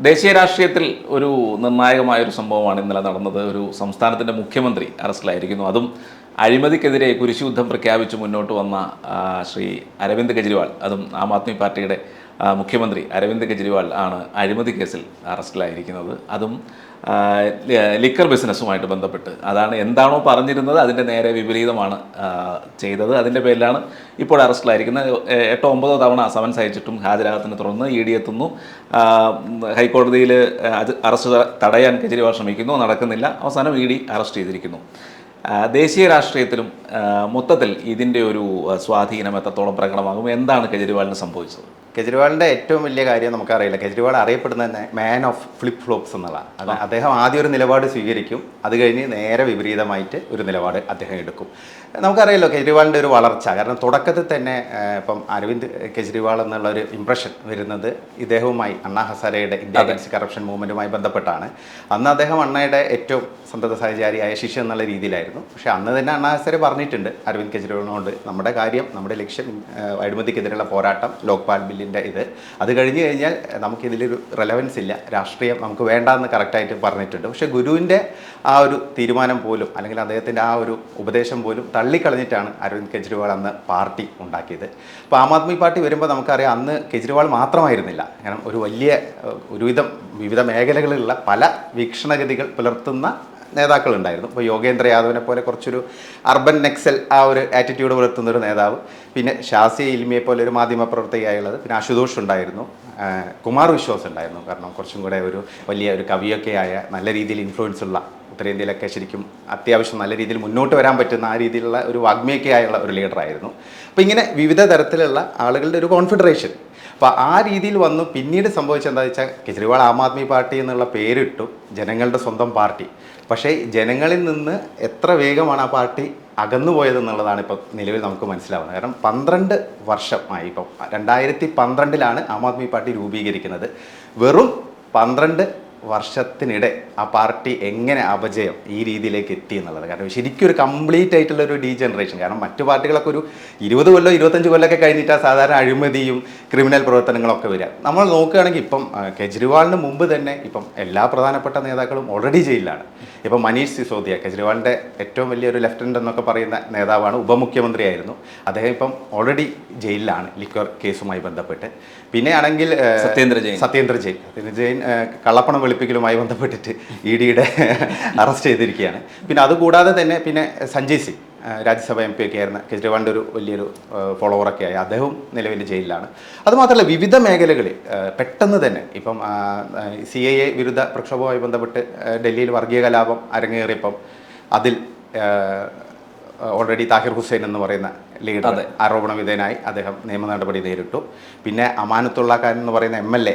ദേശീയ രാഷ്ട്രീയത്തിൽ ഒരു നിർണായകമായൊരു സംഭവമാണ് ഇന്നലെ നടന്നത്. ഒരു സംസ്ഥാനത്തിൻ്റെ മുഖ്യമന്ത്രി അറസ്റ്റിലായിരിക്കുന്നു. അതും അഴിമതിക്കെതിരെ കുരിശുയുദ്ധം പ്രഖ്യാപിച്ച് മുന്നോട്ട് വന്ന ശ്രീ അരവിന്ദ് കെജ്രിവാൾ, അതും ആം ആദ്മി പാർട്ടിയുടെ മുഖ്യമന്ത്രി അരവിന്ദ് കെജ്രിവാൾ ആണ് അഴിമതി കേസിൽ അറസ്റ്റിലായിരിക്കുന്നത്. അതും ലിക്കർ ബിസിനസ്സുമായിട്ട് ബന്ധപ്പെട്ട്. അതാണ് എന്താണോ പറഞ്ഞിരുന്നത് അതിൻ്റെ നേരെ വിപരീതമാണ് ചെയ്തത്. അതിൻ്റെ പേരിലാണ് ഇപ്പോൾ അറസ്റ്റിലായിരിക്കുന്നത്. 8-9 തവണ സമൻസ് അയച്ചിട്ടും ഹാജരാകത്തിന് തുടർന്ന് ED എത്തുന്നു. ഹൈക്കോടതിയിൽ അറസ്റ്റ് തടയാൻ കെജ്രിവാൾ ശ്രമിക്കുന്നു, നടക്കുന്നില്ല. അവസാനം ED അറസ്റ്റ് ചെയ്തിരിക്കുന്നു. ദേശീയ രാഷ്ട്രീയത്തിലും മൊത്തത്തിൽ ഇതിൻ്റെ ഒരു സ്വാധീനം എത്രത്തോളം പ്രകടമാകും? എന്താണ് കെജ്രിവാളിന് സംഭവിച്ചത്? കെജ്രിവാളിൻ്റെ ഏറ്റവും വലിയ കാര്യം നമുക്കറിയില്ല. കെജ്രിവാൾ അറിയപ്പെടുന്ന തന്നെ മാൻ ഓഫ് ഫ്ലിപ്പ് ഫ്ലോപ്സ് എന്നുള്ളതാണ്. അദ്ദേഹം ആദ്യം ഒരു നിലപാട് സ്വീകരിക്കും, അത് കഴിഞ്ഞ് നേരെ വിപരീതമായിട്ട് ഒരു നിലപാട് അദ്ദേഹം എടുക്കും. നമുക്കറിയാലോ കെജ്രിവാളിൻ്റെ ഒരു വളർച്ച. കാരണം തുടക്കത്തിൽ തന്നെ ഇപ്പം അരവിന്ദ് കെജ്രിവാൾ എന്നുള്ള ഒരു ഇംപ്രഷൻ വരുന്നത് ഇദ്ദേഹവുമായി അണ്ണാ ഹസാരെയുടെ ഇന്ത്യ അഗൻസ്റ്റ് കറപ്ഷൻ മൂവ്മെൻറ്റുമായി ബന്ധപ്പെട്ടാണ്. അന്ന് അദ്ദേഹം അണ്ണയുടെ ഏറ്റവും സന്തത സഹചാരിയായ ശിഷ്യ എന്നുള്ള രീതിയിലായിരുന്നു. പക്ഷേ അന്ന് തന്നെ അണ്ണാ ഹസാരെ പറഞ്ഞിട്ടുണ്ട് അരവിന്ദ് കെജ്രിവാളിനോട്, നമ്മുടെ കാര്യം, നമ്മുടെ ലക്ഷ്യം അഴിമതിക്കെതിരെയുള്ള പോരാട്ടം, ലോക്പാൽ ബില്ലിൻ്റെ അത് കഴിഞ്ഞ് കഴിഞ്ഞാൽ നമുക്കിതിലൊരു റെലവൻസ് ഇല്ല, രാഷ്ട്രീയം നമുക്ക് വേണ്ടെന്ന് കറക്റ്റായിട്ട് പറഞ്ഞിട്ടുണ്ട്. പക്ഷേ ഗുരുവിൻ്റെ ആ ഒരു തീരുമാനം പോലും അല്ലെങ്കിൽ അദ്ദേഹത്തിൻ്റെ ആ ഒരു ഉപദേശം പോലും തള്ളിക്കളഞ്ഞിട്ടാണ് അരവിന്ദ് കെജ്രിവാൾ അന്ന് പാർട്ടി ഉണ്ടാക്കിയത്. അപ്പോൾ ആം ആദ്മി പാർട്ടി വരുമ്പോൾ നമുക്കറിയാം അന്ന് കെജ്രിവാൾ മാത്രമായിരുന്നില്ല. കാരണം വിവിധ മേഖലകളിലുള്ള പല വീക്ഷണഗതികൾ പുലർത്തുന്ന നേതാക്കളുണ്ടായിരുന്നു. ഇപ്പോൾ യോഗേന്ദ്ര യാദവിനെ പോലെ കുറച്ചൊരു അർബൻ നെക്സൽ ആ ഒരു ആറ്റിറ്റ്യൂഡ് പുലർത്തുന്നൊരു നേതാവ്, പിന്നെ ഷാസിയ ഇൽമിയെ പോലെ ഒരു മാധ്യമപ്രവർത്തകയായുള്ളത്, പിന്നെ അശുതോഷ് ഉണ്ടായിരുന്നു, കുമാർ വിശ്വാസ് ഉണ്ടായിരുന്നു. കാരണം കുറച്ചും കൂടെ ഒരു വലിയ ഒരു കവിയൊക്കെയായ നല്ല രീതിയിൽ ഇൻഫ്ലുവൻസ് ഉള്ള, ഉത്തരേന്ത്യയിലൊക്കെ ശരിക്കും അത്യാവശ്യം നല്ല രീതിയിൽ മുന്നോട്ട് വരാൻ പറ്റുന്ന ആ രീതിയിലുള്ള ഒരു വാഗ്മിയൊക്കെയായുള്ള ഒരു ലീഡറായിരുന്നു. അപ്പോൾ ഇങ്ങനെ വിവിധ തരത്തിലുള്ള ആളുകളുടെ ഒരു കോൺഫെഡറേഷൻ. അപ്പോൾ ആ രീതിയിൽ വന്നു. പിന്നീട് സംഭവിച്ചെന്താണെന്ന് വെച്ചാൽ കെജ്രിവാൾ ആം ആദ്മി പാർട്ടി എന്നുള്ള പേരിട്ടു, ജനങ്ങളുടെ സ്വന്തം പാർട്ടി. പക്ഷേ ജനങ്ങളിൽ നിന്ന് എത്ര വേഗമാണ് ആ പാർട്ടി അകന്നുപോയതെന്നുള്ളതാണ് ഇപ്പോൾ നിലവിൽ നമുക്ക് മനസ്സിലാവുന്നത്. കാരണം 12 വർഷമായി. ഇപ്പോൾ 2012 ആം ആദ്മി പാർട്ടി രൂപീകരിക്കുന്നത്. വെറും 12 വർഷത്തിനിടെ ആ പാർട്ടി എങ്ങനെ അപജയം ഈ രീതിയിലേക്ക് എത്തി എന്നുള്ളത്. കാരണം ശരിക്കും ഒരു കംപ്ലീറ്റ് ആയിട്ടുള്ള ഒരു ഡീജനറേഷൻ. കാരണം മറ്റു പാർട്ടികളൊക്കെ ഒരു 20 കൊല്ലോ 25 കൊല്ലമൊക്കെ കഴിഞ്ഞിട്ടാണ് സാധാരണ അഴിമതിയും ക്രിമിനൽ പ്രവർത്തനങ്ങളൊക്കെ വരിക. നമ്മൾ നോക്കുകയാണെങ്കിൽ ഇപ്പം കെജ്രിവാളിന് മുമ്പ് തന്നെ ഇപ്പം എല്ലാ പ്രധാനപ്പെട്ട നേതാക്കളും ഓൾറെഡി ജയിലിലാണ്. ഇപ്പം മനീഷ് സിസോദിയ, കെജ്രിവാളിൻ്റെ ഏറ്റവും വലിയൊരു ലെഫ്റ്റനൻ്റ് എന്നൊക്കെ പറയുന്ന നേതാവാണ്, ഉപമുഖ്യമന്ത്രിയായിരുന്നു. അദ്ദേഹം ഇപ്പം ഓൾറെഡി ജയിലിലാണ് ലിക്വർ കേസുമായി ബന്ധപ്പെട്ട്. പിന്നെ ആണെങ്കിൽ സത്യേന്ദ്ര ജെയിൻ കള്ളപ്പണം വെളുപ്പിക്കലുമായി ബന്ധപ്പെട്ടിട്ട് EDയുടെ അറസ്റ്റ് ചെയ്തിരിക്കുകയാണ്. പിന്നെ അതുകൂടാതെ തന്നെ പിന്നെ സഞ്ജയ് സിംഗ്, രാജ്യസഭ MP ഒക്കെ ആയിരുന്ന കെജ്രിവാളിൻ്റെ ഒരു വലിയൊരു ഫോളോവറൊക്കെ ആയി അദ്ദേഹവും നിലവിൽ ജയിലിലാണ്. അതുമാത്രമല്ല വിവിധ മേഖലകളിൽ പെട്ടെന്ന് തന്നെ ഇപ്പം CAA വിരുദ്ധ പ്രക്ഷോഭവുമായി ബന്ധപ്പെട്ട് ഡൽഹിയിൽ വർഗീയ കലാപം അരങ്ങേറിയപ്പം അതിൽ ഓൾറെഡി താഹിർ ഹുസൈൻ എന്ന് പറയുന്ന ലീഡർ ആരോപണ വിധേയനായി അദ്ദേഹം നിയമ നടപടി നേരിട്ടു. പിന്നെ അമാനത്തുള്ള ഖാൻ എന്ന് പറയുന്ന MLA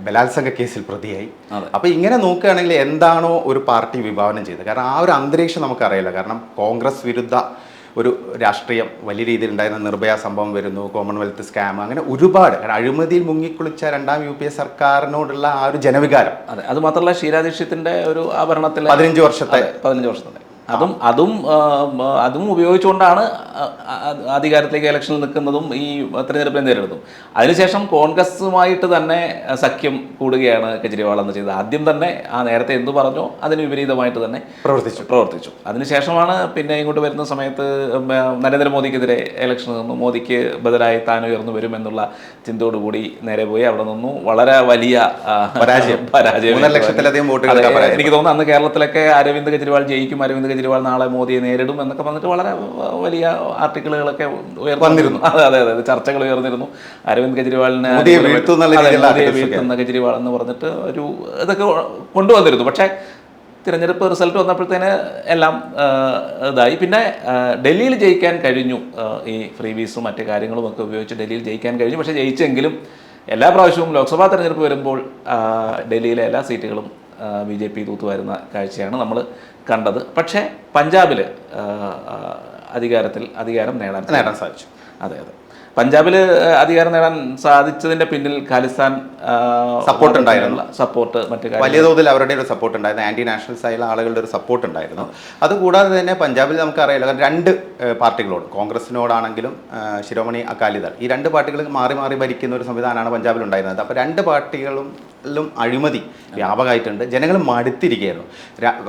ബലാത്സംഗ കേസിൽ പ്രതിയായി. അപ്പോൾ ഇങ്ങനെ നോക്കുകയാണെങ്കിൽ എന്താണോ ഒരു പാർട്ടി വിഭാവനം ചെയ്തത്, കാരണം ആ ഒരു അന്തരീക്ഷം നമുക്കറിയില്ല. കാരണം കോൺഗ്രസ് വിരുദ്ധ ഒരു രാഷ്ട്രീയം വലിയ രീതിയിൽ ഉണ്ടായിരുന്ന നിർഭയ സംഭവം വരുന്നു, കോമൺവെൽത്ത് സ്കാം, അങ്ങനെ ഒരുപാട്. കാരണം അഴിമതിയിൽ മുങ്ങിക്കുളിച്ച 2ാം UPA സർക്കാരിനോടുള്ള ആ ഒരു ജനവികാരം. അതെ, അത് മാത്രമല്ല ഷീലാ ദീക്ഷിത്തിന്റെ ഒരു ആഭരണത്തിൽ 15 വർഷത്തെ അതും ഉപയോഗിച്ചുകൊണ്ടാണ് അധികാരത്തിലേക്ക് ഇലക്ഷനിൽ നിൽക്കുന്നതും ഈ തെരഞ്ഞെടുപ്പിനെ നേരിടുന്നതും. അതിനുശേഷം കോൺഗ്രസുമായിട്ട് തന്നെ സഖ്യം കൂടുകയാണ് കെജ്രിവാൾ എന്ന് ചെയ്തത്. ആദ്യം തന്നെ ആ നേരത്തെ എന്തു പറഞ്ഞോ അതിന് വിപരീതമായിട്ട് തന്നെ പ്രവർത്തിച്ചു. അതിനുശേഷമാണ് പിന്നെ ഇങ്ങോട്ട് വരുന്ന സമയത്ത് നരേന്ദ്രമോദിക്കെതിരെ ഇലക്ഷൻ നിന്നു. മോദിക്ക് ബദലായി താൻ ഉയർന്നു വരുമെന്നുള്ള ചിന്തയോടുകൂടി നേരെ പോയി. അവിടെ നിന്നു വളരെ വലിയ പരാജയം. 3 ലക്ഷത്തിലധികം വോട്ടുകൾ. എനിക്ക് തോന്നുന്നു അന്ന് കേരളത്തിലൊക്കെ അരവിന്ദ് കെജ്രിവാൾ ജയിക്കും, അരവിന്ദ് കെജ്രിവാൾ നാളെ മോദിയെ നേരിടും എന്നൊക്കെ പറഞ്ഞിട്ട് വളരെ വലിയ ആർട്ടിക്കിളുകളൊക്കെ ഉയർന്നിരുന്നു. അതെ, ചർച്ചകൾ ഉയർന്നിരുന്നു. അരവിന്ദ് കെജ്രിവാളിനെ വീഴ്ത്തുന്ന കെജ്രിവാൾ എന്ന് പറഞ്ഞിട്ട് ഒരു ഇതൊക്കെ കൊണ്ടുവന്നിരുന്നു. പക്ഷേ തിരഞ്ഞെടുപ്പ് റിസൾട്ട് വന്നപ്പോഴത്തേന് എല്ലാം ഇതായി. പിന്നെ ഡൽഹിയിൽ ജയിക്കാൻ കഴിഞ്ഞു. ഈ ഫ്രീബീസും മറ്റു കാര്യങ്ങളും ഒക്കെ ഉപയോഗിച്ച് ഡൽഹിയിൽ ജയിക്കാൻ കഴിഞ്ഞു. പക്ഷേ ജയിച്ചെങ്കിലും എല്ലാ പ്രാവശ്യവും ലോക്സഭാ തെരഞ്ഞെടുപ്പ് വരുമ്പോൾ ഡൽഹിയിലെ എല്ലാ സീറ്റുകളും BJP തൂത്തുവരുന്ന കാഴ്ചയാണ് നമ്മൾ കണ്ടത്. പക്ഷേ പഞ്ചാബിൽ അധികാരം നേടാൻ സാധിച്ചു. അതെ, പഞ്ചാബിൽ അധികാരം നേടാൻ സാധിച്ചതിൻ്റെ പിന്നിൽ ഖാലിസ്ഥാൻ സപ്പോർട്ട് ഉണ്ടായിരുന്നു. സപ്പോർട്ട് മറ്റു വലിയ തോതിൽ അവരുടെ ഒരു സപ്പോർട്ട് ഉണ്ടായിരുന്നു. ആൻറ്റി നാഷണൽസ് ആയുള്ള ആളുകളുടെ ഒരു സപ്പോർട്ട് ഉണ്ടായിരുന്നു. അതുകൂടാതെ തന്നെ പഞ്ചാബിൽ നമുക്കറിയാലോ 2 പാർട്ടികളോട്, കോൺഗ്രസിനോടാണെങ്കിലും ശിരോമണി അകാലിദൾ, ഈ 2 പാർട്ടികൾ മാറി മാറി ഭരിക്കുന്ന ഒരു സംവിധാനമാണ് പഞ്ചാബിൽ ഉണ്ടായിരുന്നത്. അപ്പോൾ 2 പാർട്ടികളും ജനങ്ങളിലും അഴിമതി വ്യാപകമായിട്ടുണ്ട്. ജനങ്ങൾ മടുത്തിരിക്കുകയായിരുന്നു.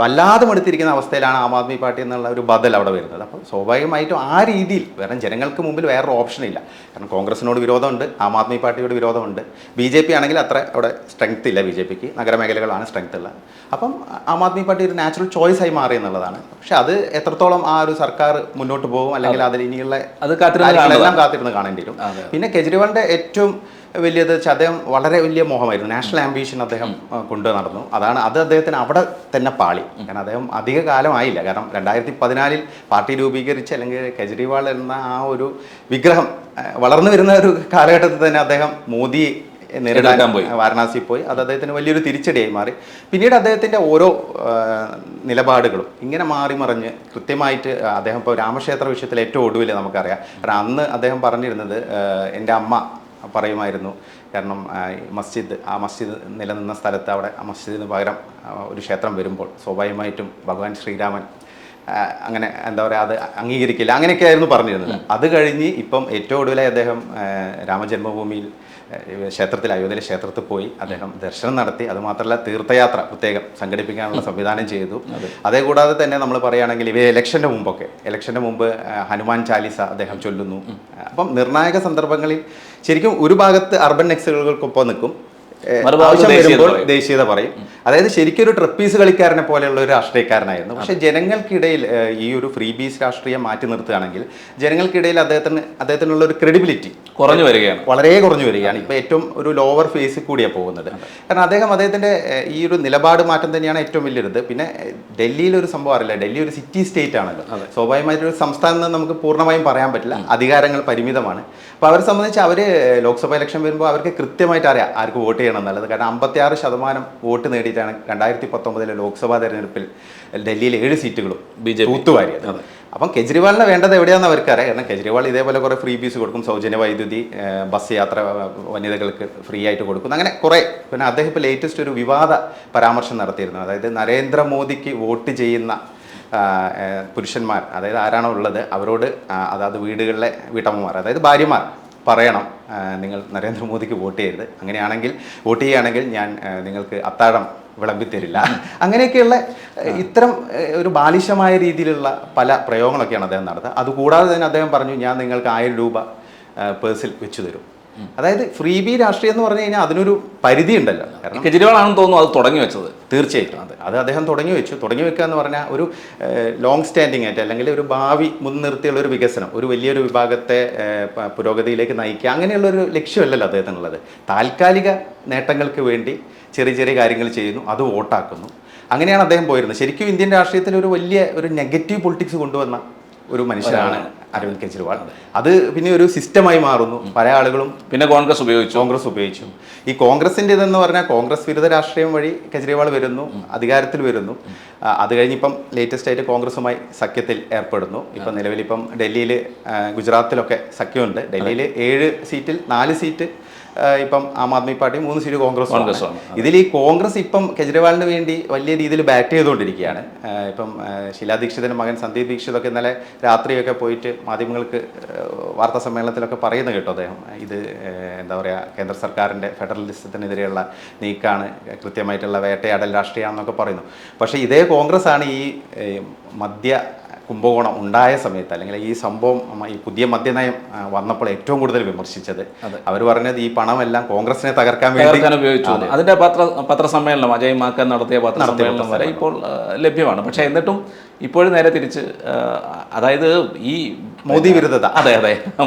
വല്ലാതെ മടുത്തിരിക്കുന്ന അവസ്ഥയിലാണ് ആം ആദ്മി പാർട്ടി എന്നുള്ള ഒരു ബദൽ അവിടെ വരുന്നത്. അപ്പോൾ സ്വാഭാവികമായിട്ടും ആ രീതിയിൽ വേറെ ജനങ്ങൾക്ക് മുമ്പിൽ വേറൊരു ഓപ്ഷനില്ല. കാരണം കോൺഗ്രസിനോട് വിരോധമുണ്ട്, ആം ആദ്മി പാർട്ടിയോട് വിരോധമുണ്ട്. BJP ആണെങ്കിൽ അത്ര അവിടെ സ്ട്രെങ്ത് ഇല്ല. BJPക്ക് നഗരമേഖലകളാണ് സ്ട്രെങ്ത് ഉള്ളത്. അപ്പം ആം ആദ്മി പാർട്ടി ഒരു നാച്ചുറൽ ചോയ്സ് ആയി മാറി എന്നുള്ളതാണ്. പക്ഷെ അത് എത്രത്തോളം ആ ഒരു സർക്കാർ മുന്നോട്ട് പോകും, അല്ലെങ്കിൽ അതിൽ ഇനിയുള്ള എല്ലാം കാത്തിരുന്ന് കാണേണ്ടി വരും. പിന്നെ കെജ്രിവാളിന്റെ ഏറ്റവും വലിയത് വെച്ചാൽ അദ്ദേഹം വളരെ വലിയ മോഹമായിരുന്നു, നാഷണൽ ആംബിഷൻ അദ്ദേഹം കൊണ്ടു നടന്നു. അത് അദ്ദേഹത്തിന് അവിടെ തന്നെ പാളി. കാരണം അദ്ദേഹം അധിക കാലമായില്ല. കാരണം 2014 പാർട്ടി രൂപീകരിച്ച് അല്ലെങ്കിൽ കെജ്രിവാൾ എന്ന ആ ഒരു വിഗ്രഹം വളർന്നു വരുന്ന ഒരു കാലഘട്ടത്തിൽ തന്നെ അദ്ദേഹം മോദിയെ നേരിടാൻ പോയി, വാരണാസി പോയി. അത് അദ്ദേഹത്തിന് വലിയൊരു തിരിച്ചടിയായി മാറി. പിന്നീട് അദ്ദേഹത്തിൻ്റെ ഓരോ നിലപാടുകളും ഇങ്ങനെ മാറി മറിഞ്ഞ് കൃത്യമായിട്ട് അദ്ദേഹം ഇപ്പോൾ രാമക്ഷേത്ര വിഷയത്തിൽ ഏറ്റവും ഒടുവിൽ നമുക്കറിയാം. കാരണം അന്ന് അദ്ദേഹം പറഞ്ഞിരുന്നത് എൻ്റെ അമ്മ പറയുമായിരുന്നു, കാരണം ആ മസ്ജിദ് നിലനിന്ന സ്ഥലത്ത് അവിടെ ആ മസ്ജിദിന് പകരം ഒരു ക്ഷേത്രം വരുമ്പോൾ സ്വാഭാവികമായിട്ടും ഭഗവാൻ ശ്രീരാമൻ അങ്ങനെ എന്താ പറയുക അത് അംഗീകരിക്കില്ല, അങ്ങനെയൊക്കെ ആയിരുന്നു പറഞ്ഞിരുന്നത്. അത് കഴിഞ്ഞ് ഇപ്പം ഏറ്റവും ഒടുവിലായി അദ്ദേഹം രാമജന്മഭൂമിയിൽ അയോധ്യയിലെ ക്ഷേത്രത്തിൽ പോയി അദ്ദേഹം ദർശനം നടത്തി. അതുമാത്രമല്ല തീർത്ഥയാത്ര പ്രത്യേകം സംഘടിപ്പിക്കാനുള്ള സംവിധാനം ചെയ്തു. അതേകൂടാതെ തന്നെ നമ്മൾ പറയുകയാണെങ്കിൽ ഇലക്ഷൻ്റെ മുമ്പ് ഹനുമാൻ ചാലീസ അദ്ദേഹം ചൊല്ലുന്നു. അപ്പം നിർണായക സന്ദർഭങ്ങളിൽ ശരിക്കും ഒരു ഭാഗത്ത് അർബൻ നക്സലുകൾക്കൊപ്പം നിൽക്കും, ആവശ്യം വരുമ്പോൾ ദേശീയത പറയും. അതായത് ശരിക്കും ഒരു ട്രപ്പീസ് കളിക്കാരനെ പോലെയുള്ള ഒരു രാഷ്ട്രീയക്കാരനായിരുന്നു. പക്ഷേ ജനങ്ങൾക്കിടയിൽ ഈ ഒരു ഫ്രീ ബീസ് രാഷ്ട്രീയം മാറ്റി നിർത്തുകയാണെങ്കിൽ ജനങ്ങൾക്കിടയിൽ അദ്ദേഹത്തിനുള്ള ഒരു ക്രെഡിബിലിറ്റി വളരെ കുറഞ്ഞു വരികയാണ്. ഇപ്പോൾ ഏറ്റവും ഒരു ലോവർ ഫേസിൽ കൂടിയാണ് പോകുന്നത്. കാരണം അദ്ദേഹത്തിൻ്റെ ഈ ഒരു നിലപാട് മാറ്റം തന്നെയാണ് ഏറ്റവും വലിയൊരിത്. പിന്നെ ഡൽഹിയിലൊരു സംഭവം അറിയില്ല, ഡൽഹി ഒരു സിറ്റി സ്റ്റേറ്റ് ആണല്ലോ. സ്വാഭാവികമായിട്ടൊരു സംസ്ഥാനം എന്ന് നമുക്ക് പൂർണ്ണമായും പറയാൻ പറ്റില്ല, അധികാരങ്ങൾ പരിമിതമാണ്. അപ്പോൾ അവരെ സംബന്ധിച്ച് അവർ ലോക്സഭ ഇലക്ഷൻ വരുമ്പോൾ അവർക്ക് കൃത്യമായിട്ട് അറിയാം ആർക്ക് വോട്ട് ചെയ്യണം എന്നുള്ളത്. കാരണം 56% വോട്ട് നേടിയിട്ടാണ് 2019 ലോക്സഭാ തെരഞ്ഞെടുപ്പിൽ ഡൽഹിയിൽ 7 സീറ്റുകളും തൂത്തുവാരിയത്. അപ്പം കെജ്രിവാളിനെ വേണ്ടത് എവിടെയാണെന്ന് അവർക്കറിയാം. കാരണം കെജ്രിവാൾ ഇതേപോലെ കുറേ ഫ്രീ ബീസ് കൊടുക്കും, സൗജന്യ വൈദ്യുതി, ബസ് യാത്ര വനിതകൾക്ക് ഫ്രീ ആയിട്ട് കൊടുക്കും, അങ്ങനെ കുറേ. പിന്നെ അദ്ദേഹം ഇപ്പോൾ ലേറ്റസ്റ്റ് ഒരു വിവാദ പരാമർശം നടത്തിയിരുന്നു. അതായത് നരേന്ദ്രമോദിക്ക് വോട്ട് ചെയ്യുന്ന പുരുഷന്മാർ, അതായത് ആരാണോ ഉള്ളത് അവരോട്, അതായത് വീടുകളിലെ വീട്ടമ്മമാർ, അതായത് ഭാര്യമാർ പറയണം നിങ്ങൾ നരേന്ദ്രമോദിക്ക് വോട്ട് ചെയ്യരുത്, അങ്ങനെയാണെങ്കിൽ വോട്ട് ചെയ്യുകയാണെങ്കിൽ ഞാൻ നിങ്ങൾക്ക് അത്താഴം വിളമ്പിത്തരില്ല. അങ്ങനെയൊക്കെയുള്ള ഇത്തരം ഒരു ബാലിശമായ രീതിയിലുള്ള പല പ്രയോഗങ്ങളൊക്കെയാണ് അദ്ദേഹം നടത്തുക. അതുകൂടാതെ തന്നെ അദ്ദേഹം പറഞ്ഞു ഞാൻ നിങ്ങൾക്ക് 1000 രൂപ പേഴ്സിൽ വെച്ചു തരും. അതായത് ഫ്രീ ബി രാഷ്ട്രീയം എന്ന് പറഞ്ഞു കഴിഞ്ഞാൽ അതിനൊരു പരിധി ഉണ്ടല്ലോ. കാരണം കെജ്രിവാളാണെന്ന് തോന്നുന്നു അത് തുടങ്ങി വെച്ചത്. തീർച്ചയായിട്ടും അത് അദ്ദേഹം തുടങ്ങി വെക്കുക എന്ന് പറഞ്ഞാൽ ഒരു ലോങ് സ്റ്റാൻഡിങ് ആയിട്ട് അല്ലെങ്കിൽ ഒരു ഭാവി മുൻനിർത്തിയുള്ള ഒരു വികസനം, ഒരു വലിയൊരു വിഭാഗത്തെ പുരോഗതിയിലേക്ക് നയിക്കുക, അങ്ങനെയുള്ളൊരു ലക്ഷ്യമല്ലല്ലോ അദ്ദേഹത്തിനുള്ളത്. താൽക്കാലിക നേട്ടങ്ങൾക്ക് വേണ്ടി ചെറിയ ചെറിയ കാര്യങ്ങൾ ചെയ്യുന്നു, അത് വോട്ടാക്കുന്നു. അങ്ങനെയാണ് അദ്ദേഹം പോയിരുന്നത്. ശരിക്കും ഇന്ത്യൻ രാഷ്ട്രീയത്തിൽ ഒരു വലിയ ഒരു നെഗറ്റീവ് പൊളിറ്റിക്സ് കൊണ്ടുവന്ന ഒരു മനുഷ്യനാണ് അരവിന്ദ് കെജ്രിവാൾ. അത് പിന്നെ ഒരു സിസ്റ്റമായി മാറുന്നു. പല ആളുകളും പിന്നെ കോൺഗ്രസ് ഉപയോഗിച്ചു. ഈ കോൺഗ്രസിൻ്റെ ഇതെന്ന് പറഞ്ഞാൽ കോൺഗ്രസ് വിരുദ്ധ രാഷ്ട്രീയം വഴി കെജ്രിവാൾ വരുന്നു, അധികാരത്തിൽ വരുന്നു. അത് കഴിഞ്ഞ് ഇപ്പം ലേറ്റസ്റ്റ് ആയിട്ട് കോൺഗ്രസുമായി സഖ്യത്തിൽ ഏർപ്പെടുന്നു. ഇപ്പം നിലവിലിപ്പം ഡൽഹിയിൽ, ഗുജറാത്തിലൊക്കെ സഖ്യമുണ്ട്. ഡൽഹിയിൽ 7 സീറ്റിൽ 4 സീറ്റ് ഇപ്പം ആം ആദ്മി പാർട്ടി, 3 സീറ്റ് കോൺഗ്രസ്. ഇതിൽ ഈ കോൺഗ്രസ് ഇപ്പം കെജ്രിവാളിന് വേണ്ടി വലിയ രീതിയിൽ ബാറ്റ് ചെയ്തുകൊണ്ടിരിക്കുകയാണ്. ഇപ്പം ശീലാ ദീക്ഷിതിൻ്റെ മകൻ സന്ദീപ് ദീക്ഷിതൊക്കെ ഇന്നലെ രാത്രിയൊക്കെ പോയിട്ട് മാധ്യമങ്ങൾക്ക് വാർത്താ സമ്മേളനത്തിലൊക്കെ പറയുന്നത് കേട്ടോ അദ്ദേഹം. ഇത് എന്താ പറയുക, കേന്ദ്ര സർക്കാരിൻ്റെ ഫെഡറലിസത്തിനെതിരെയുള്ള നീക്കാണ്, കൃത്യമായിട്ടുള്ള വേട്ടയാടൽ രാഷ്ട്രീയമാണെന്നൊക്കെ പറയുന്നു. പക്ഷേ ഇതേ കോൺഗ്രസ് ആണ് ഈ മദ്യ കുംഭകോണം ഉണ്ടായ സമയത്ത്, അല്ലെങ്കിൽ ഈ സംഭവം, ഈ പുതിയ മദ്യനയം വന്നപ്പോൾ ഏറ്റവും കൂടുതൽ വിമർശിച്ചത്. അവർ പറഞ്ഞത് ഈ പണമെല്ലാം കോൺഗ്രസിനെ തകർക്കാൻ വേണ്ടി ഉപയോഗിച്ചു. അതിന്റെ പത്രസമ്മേളനം അജയ് മാക്കൻ നടത്തിയ പത്രസമ്മേളനം വരെ ഇപ്പോൾ ലഭ്യമാണ്. പക്ഷേ എന്നിട്ടും ഇപ്പോഴും നേരെ തിരിച്ച്, അതായത് ഈ മോദി വിരുദ്ധത, അതെ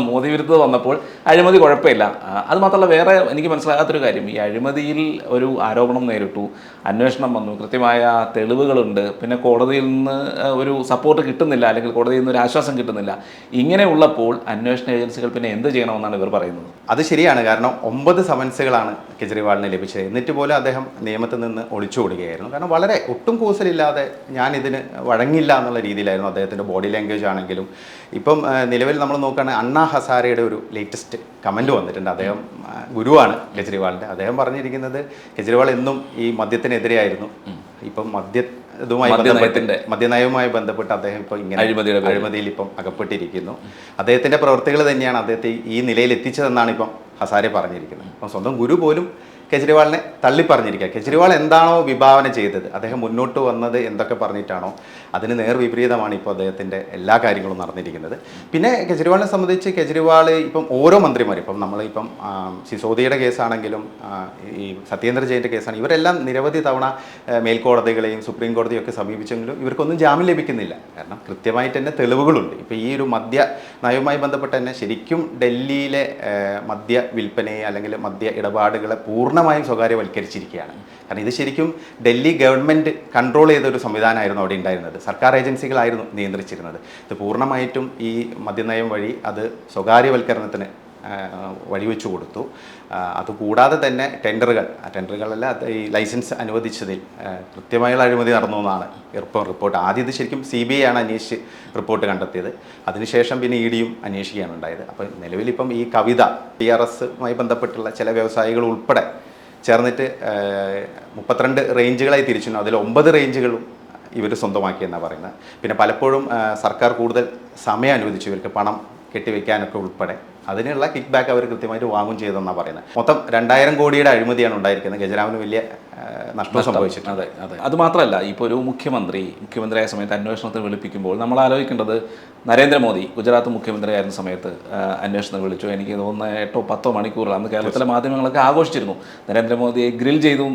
മോദി വിരുദ്ധത വന്നപ്പോൾ അഴിമതി കുഴപ്പമില്ല. അത് മാത്രമല്ല വേറെ എനിക്ക് മനസ്സിലാകാത്തൊരു കാര്യം, ഈ അഴിമതിയിൽ ഒരു ആരോപണം നേരിട്ടു, അന്വേഷണം വന്നു, കൃത്യമായ തെളിവുകളുണ്ട്, പിന്നെ കോടതിയിൽ നിന്ന് ഒരു സപ്പോർട്ട് കിട്ടുന്നില്ല, അല്ലെങ്കിൽ കോടതിയിൽ നിന്ന് ഒരു ആശ്വാസം കിട്ടുന്നില്ല. ഇങ്ങനെ ഉള്ളപ്പോൾ അന്വേഷണ ഏജൻസികൾ പിന്നെ എന്ത് ചെയ്യണമെന്നാണ് ഇവർ പറയുന്നത്? അത് ശരിയാണ്. കാരണം 9 സമൻസുകളാണ് കെജ്രിവാളിന് ലഭിച്ചത്. എന്നിട്ട് പോലും അദ്ദേഹം നിയമത്തിൽ നിന്ന് ഒളിച്ചോടുകയായിരുന്നു. കാരണം വളരെ ഒട്ടും കൂസലില്ലാതെ ഞാൻ ഇതിന് വഴങ്ങില്ല എന്നുള്ള രീതിയിലായിരുന്നു അദ്ദേഹത്തിൻ്റെ ബോഡി ലാംഗ്വേജ് ആണെങ്കിലും. ഇപ്പം നിലവിൽ നമ്മൾ നോക്കുകയാണെങ്കിൽ അണ്ണാ ഹസാരയുടെ ഒരു ലേറ്റസ്റ്റ് കമൻറ്റ് വന്നിട്ടുണ്ട്. അദ്ദേഹം ഗുരുവാണ് കെജ്രിവാളിൻ്റെ. അദ്ദേഹം പറഞ്ഞിരിക്കുന്നത് കെജ്രിവാൾ എന്നും ഈ മദ്യത്തിനെതിരെയായിരുന്നു. ഇപ്പം മദ്യനയവുമായി ബന്ധപ്പെട്ട് അദ്ദേഹം ഇപ്പോൾ ഇങ്ങനെ അഴിമതിയിൽ ഇപ്പം അകപ്പെട്ടിരിക്കുന്നു. അദ്ദേഹത്തിൻ്റെ പ്രവൃത്തികൾ തന്നെയാണ് അദ്ദേഹത്തെ ഈ നിലയിൽ എത്തിച്ചതെന്നാണ് ഇപ്പം ഹസാരെ പറഞ്ഞിരിക്കുന്നത്. അപ്പം സ്വന്തം ഗുരു പോലും കെജ്രിവാളിനെ തള്ളിപ്പറഞ്ഞിരിക്കുക. കെജ്രിവാൾ എന്താണോ വിഭാവന ചെയ്തത്, അദ്ദേഹം മുന്നോട്ട് വന്നത് എന്തൊക്കെ പറഞ്ഞിട്ടാണോ അതിന് നേർവിപരീതമാണ് ഇപ്പോൾ അദ്ദേഹത്തിൻ്റെ എല്ലാ കാര്യങ്ങളും നടന്നിരിക്കുന്നത്. പിന്നെ കെജ്രിവാളിനെ സംബന്ധിച്ച് കെജ്രിവാൾ ഇപ്പം ഓരോ മന്ത്രിമാരും, ഇപ്പം നമ്മളിപ്പം സിസോദിയുടെ കേസാണെങ്കിലും ഈ സത്യേന്ദ്ര ജെയിൻ്റെ കേസാണ്, ഇവരെല്ലാം നിരവധി തവണ മേൽക്കോടതികളെയും സുപ്രീം കോടതിയും ഒക്കെ സമീപിച്ചെങ്കിലും ഇവർക്കൊന്നും ജാമ്യം ലഭിക്കുന്നില്ല. കാരണം കൃത്യമായിട്ട് തന്നെ തെളിവുകളുണ്ട്. ഇപ്പോൾ ഈ ഒരു മദ്യ നയവുമായി ബന്ധപ്പെട്ട് തന്നെ ശരിക്കും ഡൽഹിയിലെ മദ്യ വിൽപ്പനയെ അല്ലെങ്കിൽ മദ്യ ഇടപാടുകളെ പൂർണ്ണമായും സ്വകാര്യവൽക്കരിച്ചിരിക്കുകയാണ്. കാരണം ഇത് ശരിക്കും ഡൽഹി ഗവൺമെൻറ് കൺട്രോൾ ചെയ്തൊരു സംവിധാനമായിരുന്നു അവിടെ ഉണ്ടായിരുന്നത്. സർക്കാർ ഏജൻസികളായിരുന്നു നിയന്ത്രിച്ചിരുന്നത്. ഇത് പൂർണ്ണമായിട്ടും ഈ മദ്യനയം വഴി അത് സ്വകാര്യവൽക്കരണത്തിന് വഴിവെച്ചു കൊടുത്തു. അതുകൂടാതെ തന്നെ ടെൻഡറുകളല്ല ഈ ലൈസൻസ് അനുവദിച്ചതിൽ കൃത്യമായുള്ള അഴിമതി നടന്നു എന്നാണ് റിപ്പോർട്ട്. ആദ്യം ഇത് ശരിക്കും CBI ആണ് അന്വേഷിച്ച് റിപ്പോർട്ട് കണ്ടെത്തിയത്. അതിനുശേഷം പിന്നെ ED അന്വേഷിക്കുകയാണ് ഉണ്ടായത്. അപ്പോൾ നിലവിലിപ്പം ഈ കവിത TRSമായി ബന്ധപ്പെട്ടുള്ള ചില വ്യവസായികൾ ഉൾപ്പെടെ ചേർന്നിട്ട് 32 റേഞ്ചുകളായി തിരിച്ചു. അതിൽ 9 റേഞ്ചുകളും ഇവർ സ്വന്തമാക്കിയെന്നാണ് പറയുന്നത്. പിന്നെ പലപ്പോഴും സർക്കാർ കൂടുതൽ സമയം അനുവദിച്ചു ഇവർക്ക് പണം കെട്ടിവെക്കാനൊക്കെ ഉൾപ്പെടെ. അതിനുള്ള കിക്ക് ബാക്ക് അവർ കൃത്യമായിട്ട് വാങ്ങും ചെയ്തെന്നാണ് പറയുന്നത്. മൊത്തം 2000 കോടിയുടെ അഴിമതിയാണ് ഉണ്ടായിരിക്കുന്നത്. ഖജനാവിന് വലിയ നഷ്ടം സംഭവിച്ചിട്ടുണ്ട്. അതെ. അത് മാത്രമല്ല, ഇപ്പോൾ ഒരു മുഖ്യമന്ത്രിയായ സമയത്ത് അന്വേഷണത്തിന് വിളിപ്പിക്കുമ്പോൾ നമ്മൾ ആലോചിക്കേണ്ടത്, നരേന്ദ്രമോദി ഗുജറാത്ത് മുഖ്യമന്ത്രിയായിരുന്ന സമയത്ത് അന്വേഷണം വിളിച്ചു. എനിക്ക് തോന്നുന്ന 8-10 മണിക്കൂറിൽ അന്ന് കേരളത്തിലെ മാധ്യമങ്ങളൊക്കെ ആഘോഷിച്ചിരുന്നു. നരേന്ദ്രമോദിയെ ഗ്രിൽ ചെയ്തു,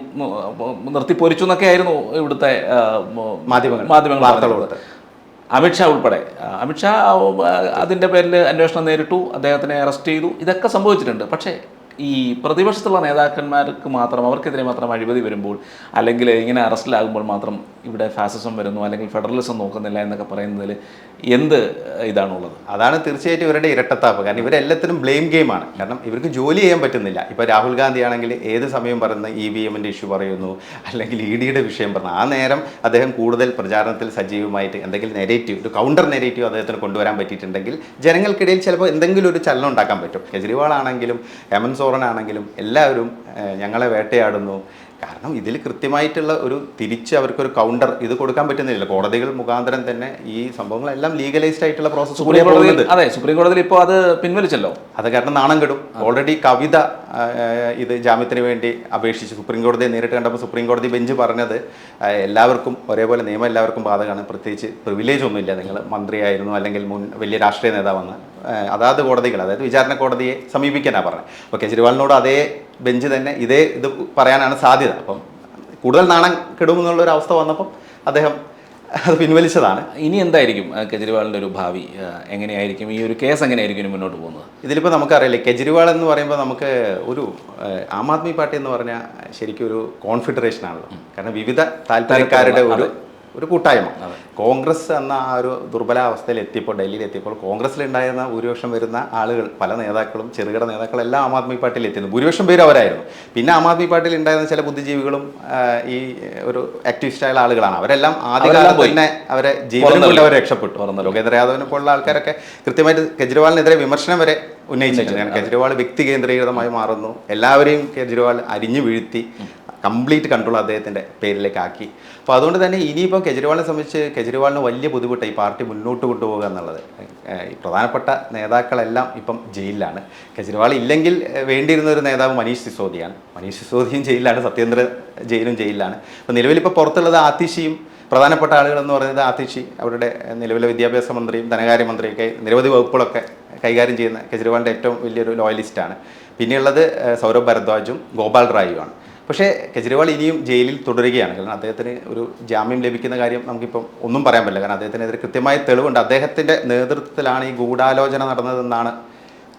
നിർത്തി പൊരിച്ചു എന്നൊക്കെ ആയിരുന്നു ഇവിടുത്തെ മാധ്യമങ്ങൾ പറഞ്ഞത്. അമിത്ഷാ ഉൾപ്പെടെ. അമിത്ഷാ അതിൻ്റെ പേരിൽ അന്വേഷണം നേരിട്ടു, അദ്ദേഹത്തിനെ അറസ്റ്റ് ചെയ്തു. ഇതൊക്കെ സംഭവിച്ചിട്ടുണ്ട്. പക്ഷേ ഈ പ്രതിപക്ഷത്തുള്ള നേതാക്കന്മാർക്ക് മാത്രം, അവർക്കെതിരെ മാത്രം അഴിമതി വരുമ്പോൾ, അല്ലെങ്കിൽ ഇങ്ങനെ അറസ്റ്റിലാകുമ്പോൾ മാത്രം ഇവിടെ ഫാസിസം വരുന്നു, അല്ലെങ്കിൽ ഫെഡറലിസം നോക്കുന്നില്ല എന്നൊക്കെ പറയുന്നതിൽ എന്ത് ഇതാണുള്ളത്? അതാണ് തീർച്ചയായിട്ടും ഇവരുടെ ഇരട്ടത്താപ്പ്. കാരണം ഇവരെല്ലാത്തിനും ബ്ലെയിം ഗെയിമാണ്. കാരണം ഇവർക്ക് ജോലി ചെയ്യാൻ പറ്റുന്നില്ല. ഇപ്പോൾ രാഹുൽ ഗാന്ധി ആണെങ്കിൽ ഏത് സമയം പറയുന്ന EVMൻ്റെ ഇഷ്യൂ പറയുന്നു, അല്ലെങ്കിൽ EDയുടെ വിഷയം പറഞ്ഞു. ആ നേരം അദ്ദേഹം കൂടുതൽ പ്രചാരണത്തിൽ സജീവമായിട്ട് എന്തെങ്കിലും നെഗറ്റീവ്, ഒരു കൗണ്ടർ നെഗറ്റീവ് അദ്ദേഹത്തിന് കൊണ്ടുവരാൻ പറ്റിയിട്ടുണ്ടെങ്കിൽ ജനങ്ങൾക്കിടയിൽ ചിലപ്പോൾ എന്തെങ്കിലും ഒരു ചലനം ഉണ്ടാക്കാൻ പറ്റും. കെജ്രിവാൾ ആണെങ്കിലും ഹേമന്ത് സോറൻ ആണെങ്കിലും എല്ലാവരും ഞങ്ങളെ വേട്ടയാടുന്നു. കാരണം ഇതിൽ കൃത്യമായിട്ടുള്ള ഒരു തിരിച്ച് അവർക്കൊരു കൗണ്ടർ ഇത് കൊടുക്കാൻ പറ്റുന്നില്ല. കോടതികൾ മുഖാന്തരം തന്നെ ഈ സംഭവങ്ങളെല്ലാം ലീഗലൈസ്ഡ് ആയിട്ടുള്ള പ്രോസസ്സ് കൂടി പോകുന്നത്. അതെ, സുപ്രീം കോടതിയിൽ ഇപ്പോൾ അത് പിൻവലിച്ചല്ലോ. അത് കാരണം നാണം കെടും. ഓൾറെഡി കവിത ഇത് ജാമ്യത്തിന് വേണ്ടി അപേക്ഷിച്ച് സുപ്രീം കോടതിയെ നേരിട്ട് കണ്ടപ്പോൾ സുപ്രീം കോടതി ബെഞ്ച് പറഞ്ഞത് എല്ലാവർക്കും ഒരേപോലെ നിയമം എല്ലാവർക്കും ബാധകമാണ്, പ്രത്യേകിച്ച് പ്രിവിലേജ് ഒന്നുമില്ല, നിങ്ങൾ മന്ത്രിയായിരുന്നു അല്ലെങ്കിൽ മുൻ വലിയ രാഷ്ട്രീയ നേതാവെന്ന് അതാത് കോടതികൾ, അതായത് വിചാരണ കോടതിയെ സമീപിക്കാനാണ് പറഞ്ഞത്. അപ്പോൾ കെജ്രിവാളിനോട് അതേ ബെഞ്ച് തന്നെ ഇത് പറയാനാണ് സാധ്യത. അപ്പം കൂടുതൽ നാണം കെടുമെന്നുള്ളൊരു അവസ്ഥ വന്നപ്പം അദ്ദേഹം അത് പിൻവലിച്ചതാണ്. ഇനി എന്തായിരിക്കും കെജ്രിവാളിൻ്റെ ഒരു ഭാവി? എങ്ങനെയായിരിക്കും ഈ ഒരു കേസ്, എങ്ങനെയായിരിക്കും ഇനി മുന്നോട്ട് പോകുന്നത്? ഇതിലിപ്പോൾ നമുക്കറിയില്ലേ, കെജ്രിവാൾ എന്ന് പറയുമ്പോൾ നമുക്ക് ഒരു ആം ആദ്മി പാർട്ടി എന്ന് പറഞ്ഞാൽ ശരിക്കും ഒരു കോൺഫെഡറേഷൻ ആണല്ലോ. കാരണം വിവിധ താല്പര്യക്കാരുടെ ഒരു കൂട്ടായ്മ. കോൺഗ്രസ് എന്ന ആ ഒരു ദുർബലാവസ്ഥയിൽ എത്തിയപ്പോൾ, ഡൽഹിയിൽ എത്തിയപ്പോൾ കോൺഗ്രസ്സിലുണ്ടായിരുന്ന ഭൂരിപക്ഷം വരുന്ന ആളുകൾ, പല നേതാക്കളും, ചെറുകിട നേതാക്കളെല്ലാം ആം ആദ്മി പാർട്ടിയിൽ എത്തിയിരുന്നു. ഭൂരിപക്ഷം പേര് അവരായിരുന്നു. പിന്നെ ആം ആദ്മി പാർട്ടിയിൽ ഉണ്ടായിരുന്ന ചില ബുദ്ധിജീവികളും ഈ ഒരു ആക്ടിവിസ്റ്റായ ആളുകളാണ്. അവരെല്ലാം ആദ്യകാലത്ത് തന്നെ അവരെ ജീവനം കൊണ്ട് അവർ രക്ഷപ്പെട്ടു. ലോകേന്ദ്ര യാദവിനെ പോലുള്ള ആൾക്കാരൊക്കെ കൃത്യമായിട്ട് കെജ്രിവാളിനെതിരെ വിമർശനം വരെ ഉന്നയിച്ചിട്ടുണ്ട്. കെജ്രിവാൾ വ്യക്തി കേന്ദ്രീകൃതമായി മാറുന്നു, എല്ലാവരെയും കെജ്രിവാൾ അരിഞ്ഞു വീഴ്ത്തി കംപ്ലീറ്റ് കൺട്രോൾ അദ്ദേഹത്തിൻ്റെ പേരിലേക്ക് ആക്കി. അപ്പോൾ അതുകൊണ്ട് തന്നെ ഇനിയിപ്പോൾ കെജ്രിവാളിനെ സംബന്ധിച്ച് കെജ്രിവാളിന് വലിയ ബുദ്ധിമുട്ടാണ് ഈ പാർട്ടി മുന്നോട്ട് കൊണ്ടുപോകുക എന്നുള്ളത്. ഈ പ്രധാനപ്പെട്ട നേതാക്കളെല്ലാം ഇപ്പം ജയിലിലാണ്. കെജ്രിവാൾ ഇല്ലെങ്കിൽ വേണ്ടിയിരുന്ന ഒരു നേതാവ് മനീഷ് സിസോദിയാണ്. മനീഷ് സിസോദിയും ജയിലിലാണ്, സത്യേന്ദ്ര ജെയിനും ജയിലിലാണ്. അപ്പോൾ നിലവിലിപ്പോൾ പുറത്തുള്ളത് ആതിഷിയും, പ്രധാനപ്പെട്ട ആളുകളെന്ന് പറയുന്നത് ആതിഷി, അവരുടെ നിലവിലെ വിദ്യാഭ്യാസ മന്ത്രിയും ധനകാര്യമന്ത്രിയൊക്കെ നിരവധി വകുപ്പുകളൊക്കെ കൈകാര്യം ചെയ്യുന്ന കെജ്രിവാളിൻ്റെ ഏറ്റവും വലിയൊരു ലോയലിസ്റ്റാണ്. പിന്നെയുള്ളത് സൗരഭ് ഭരദ്വാജും ഗോപാൽ റായുമാണ്. പക്ഷേ കെജ്രിവാൾ ഇനിയും ജയിലിൽ തുടരുകയാണ്. കാരണം അദ്ദേഹത്തിന് ഒരു ജാമ്യം ലഭിക്കുന്ന കാര്യം നമുക്കിപ്പം ഒന്നും പറയാൻ പറ്റില്ല. കാരണം അദ്ദേഹത്തിനെതിരെ കൃത്യമായ തെളിവുണ്ട്. അദ്ദേഹത്തിൻ്റെ നേതൃത്വത്തിലാണ് ഈ ഗൂഢാലോചന നടന്നതെന്നാണ്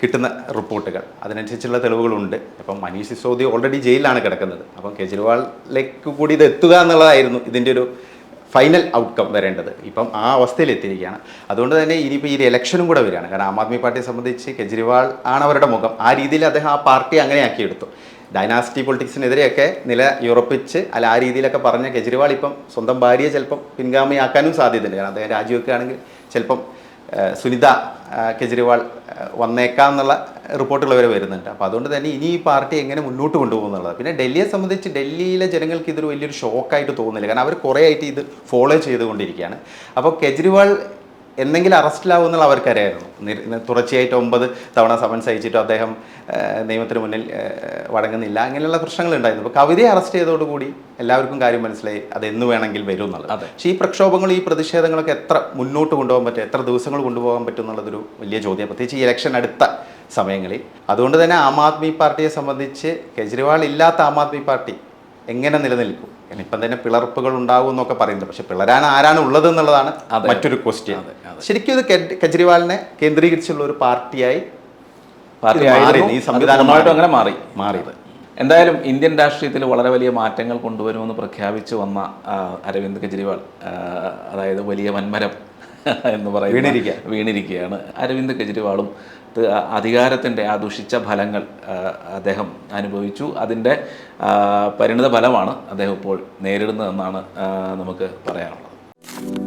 കിട്ടുന്ന റിപ്പോർട്ടുകൾ. അതിനനുസരിച്ചുള്ള തെളിവുകളുണ്ട്. അപ്പം മനീഷ് സിസോദി ഓൾറെഡി ജയിലിലാണ് കിടക്കുന്നത്. അപ്പം കെജ്രിവാളിലേക്ക് കൂടി ഇത് എത്തുക എന്നുള്ളതായിരുന്നു ഇതിൻ്റെ ഒരു ഫൈനൽ ഔട്ട്കം വരേണ്ടത്. ഇപ്പം ആ അവസ്ഥയിൽ എത്തിയിരിക്കുകയാണ്. അതുകൊണ്ട് തന്നെ ഇനിയിപ്പോൾ ഈ ഇലക്ഷനും കൂടെ വരികയാണ്. കാരണം ആം ആദ്മി പാർട്ടിയെ സംബന്ധിച്ച് കെജ്രിവാൾ ആണ് അവരുടെ മുഖം. ആ രീതിയിൽ അദ്ദേഹം ആ പാർട്ടി അങ്ങനെ ആക്കിയെടുത്തു. ഡൈനാസ്റ്റി പൊളിറ്റിക്സിനെതിരെയൊക്കെ ഉറപ്പിച്ച് അല്ല ആ രീതിയിലൊക്കെ പറഞ്ഞ കെജ്രിവാൾ ഇപ്പം സ്വന്തം ഭാര്യയെ ചിലപ്പം പിൻഗാമിയാക്കാനും സാധ്യതയുണ്ട്. കാരണം അദ്ദേഹം രാജിവെക്കുകയാണെങ്കിൽ ചിലപ്പം സുനിത കെജ്രിവാൾ വന്നേക്കാം എന്നുള്ള റിപ്പോർട്ടുകൾ വരെ വരുന്നുണ്ട്. അപ്പോൾ അതുകൊണ്ട് തന്നെ ഇനി ഈ പാർട്ടി എങ്ങനെ മുന്നോട്ട് കൊണ്ടുപോകുന്നുള്ളത്. പിന്നെ ഡൽഹിയെ സംബന്ധിച്ച് ഡൽഹിയിലെ ജനങ്ങൾക്ക് ഇതൊരു വലിയൊരു ഷോക്കായിട്ട് തോന്നുന്നില്ല. കാരണം അവർ കുറേ ആയിട്ട് ഇത് ഫോളോ ചെയ്തുകൊണ്ടിരിക്കുകയാണ്. അപ്പോൾ കെജ്രിവാൾ എന്തെങ്കിലും അറസ്റ്റിലാവും എന്നുള്ള അവർക്കറിയായിരുന്നു. തുടർച്ചയായിട്ട് 9 തവണ സമൻസ് അയച്ചിട്ടും അദ്ദേഹം നിയമത്തിന് മുന്നിൽ വഴങ്ങുന്നില്ല, അങ്ങനെയുള്ള പ്രശ്നങ്ങളുണ്ടായിരുന്നു. അപ്പോൾ കവിതയെ അറസ്റ്റ് ചെയ്തതോടുകൂടി എല്ലാവർക്കും കാര്യം മനസ്സിലായി അത് എന്ന് വേണമെങ്കിൽ വരും എന്നുള്ളത്. പക്ഷേ ഈ പ്രക്ഷോഭങ്ങൾ, ഈ പ്രതിഷേധങ്ങളൊക്കെ എത്ര മുന്നോട്ട് കൊണ്ടുപോകാൻ പറ്റും, എത്ര ദിവസങ്ങൾ കൊണ്ടുപോകാൻ പറ്റും എന്നുള്ളതൊരു വലിയ ചോദ്യം, പ്രത്യേകിച്ച് ഈ ഇലക്ഷൻ അടുത്ത സമയങ്ങളിൽ. അതുകൊണ്ട് തന്നെ ആം ആദ്മി പാർട്ടിയെ സംബന്ധിച്ച് കെജ്രിവാൾ ഇല്ലാത്ത ആം ആദ്മി പാർട്ടി എങ്ങനെ നിലനിൽക്കും? ഇപ്പം തന്നെ പിളർപ്പുകൾ ഉണ്ടാകും എന്നൊക്കെ പറയുന്നത്, പക്ഷെ പിളരാൻ ആരാണ് ഉള്ളത് എന്നുള്ളതാണ് മറ്റൊരു ക്വസ്റ്റ്യൻ. ശരിക്കും ഇത് കെജ്രിവാളിനെ കേന്ദ്രീകരിച്ചുള്ള ഒരു പാർട്ടിയായി ഈ സംവിധാനം അങ്ങനെ മാറിയത്. എന്തായാലും ഇന്ത്യൻ രാഷ്ട്രീയത്തിൽ വളരെ വലിയ മാറ്റങ്ങൾ കൊണ്ടുവരുമെന്ന് പ്രഖ്യാപിച്ചു വന്ന അരവിന്ദ് കെജ്രിവാൾ, അതായത് വലിയ വൻമരം എന്ന് പറയുന്നത് വീണിരിക്കുകയാണ്. അരവിന്ദ് കെജ്രിവാളും അധികാരത്തിൻ്റെ ആ ദുഷിച്ച ഫലങ്ങൾ അദ്ദേഹം അനുഭവിച്ചു. അതിൻ്റെ പരിണിത ഫലമാണ് അദ്ദേഹം ഇപ്പോൾ നേരിടുന്നതെന്നാണ് നമുക്ക് പറയാനുള്ളത്.